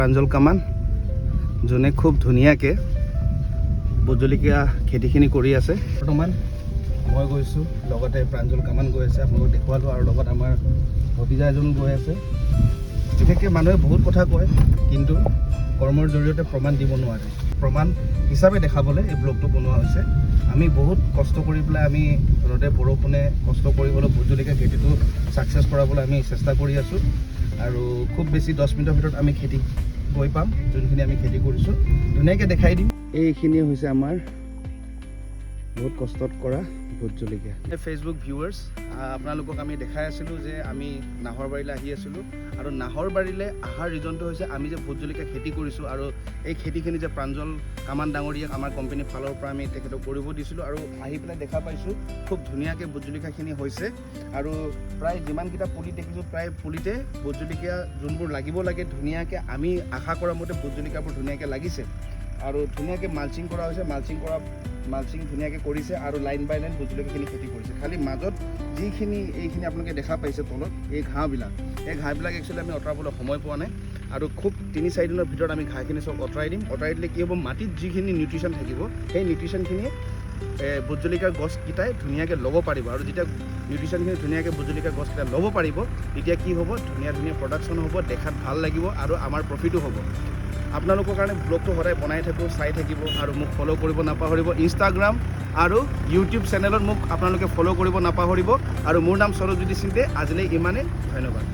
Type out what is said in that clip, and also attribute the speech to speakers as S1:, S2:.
S1: প্ৰাঞ্জল কামান যোনে খুব ধুনীয়াকৈ ভোট জলকীয়া খেতিখিনি কৰি আছে। বৰ্তমান মই গৈছোঁ, লগতে প্ৰাঞ্জল কামান গৈ আছে, আপোনালোকক দেখুৱালোঁ, আৰু লগত আমাৰ ভতিজা এজনো গৈ আছে। বিশেষকৈ মানুহে বহুত কথা কয়, কিন্তু কৰ্মৰ জৰিয়তে প্ৰমাণ দিব নোৱাৰে। প্ৰমাণ হিচাপে দেখাবলৈ এই ব্লগটো বনোৱা হৈছে। আমি বহুত কষ্ট কৰি পেলাই আমি ৰ'দে বৰষুণে কষ্ট কৰি হ'লেও ভোট জলকীয়া খেতিটো ছাকচেছ কৰাবলৈ আমি চেষ্টা কৰি আছোঁ। আৰু খুব বেছি 10 মিনিটৰ ভিতৰত আমি খেতি গৈ পাম, যোনখিনি আমি খেতি কৰিছোঁ ধুনীয়াকৈ দেখাই দিম। এইখিনি হৈছে আমাৰ বহুত কষ্টত কৰা ভোট জলকীয়া। ফেচবুক ভিউৱাৰ্ছ, আপোনালোকক আমি দেখাই আছিলোঁ যে আমি নাহৰবাৰীলৈ আহি আছিলোঁ, আৰু নাহৰবাৰীলৈ অহাৰ ৰিজনটো হৈছে আমি যে ভোট জলকীয়া খেতি কৰিছোঁ, আৰু এই খেতিখিনি যে প্ৰাঞ্জল কামান ডাঙৰীয়াক আমাৰ কোম্পানীৰ ফালৰ পৰা আমি তেখেতক কৰিব দিছিলোঁ, আৰু আহি পেলাই দেখা পাইছোঁ খুব ধুনীয়াকৈ ভোট জলকীয়াখিনি হৈছে। আৰু প্ৰায় যিমানকেইটা পুলি দেখিছোঁ, প্ৰায় পুলিতে ভোট জলকীয়া যোনবোৰ লাগিব লাগে ধুনীয়াকৈ আমি আশা কৰা মতে ভোট জলকীয়াবোৰ ধুনীয়াকৈ লাগিছে, আৰু ধুনীয়াকৈ মালচিং কৰা হৈছে। মালচিং ধুনীয়াকৈ কৰিছে, আৰু লাইন বাই লাইন ভোট জলকীয়াখিনি খেতি কৰিছে। খালি মাজত এইখিনি আপোনালোকে দেখা পাইছে তলত এই ঘাঁহবিলাক একচুৱেলি আমি আঁতৰাবলৈ সময় পোৱা নাই, আৰু খুব 3-4 দিনৰ ভিতৰত আমি ঘাঁহখিনি চব আঁতৰাই দিম। আঁতৰাই দিলে কি হ'ব, মাটিত যিখিনি নিউট্ৰিশ্যন থাকিব সেই নিউট্ৰিশ্যনখিনি ভোট জলকীয়াৰ গছকেইটাই ধুনীয়াকৈ ল'ব পাৰিব, আৰু যেতিয়া নিউট্ৰিশ্যনখিনি ধুনীয়াকৈ ভোট জলকীয়াৰ গছকেইটাই ল'ব পাৰিব, তেতিয়া কি হ'ব, ধুনীয়া প্ৰডাকশ্যন হ'ব, দেখাত ভাল লাগিব, আৰু আমাৰ প্ৰফিটো হ'ব। আপোনালোকৰ কাৰণে ব্লগটো সদায় বনাই থাকোঁ, চাই থাকিব, আৰু মোক ফ'ল' কৰিব নাপাহৰিব। ইনষ্টাগ্ৰাম আৰু ইউটিউব চেনেলত মোক আপোনালোকে ফ'ল' কৰিব নাপাহৰিব। আৰু মোৰ নাম সৰজুতি সিন্ধে। আজিলৈ ইমানেই, ধন্যবাদ।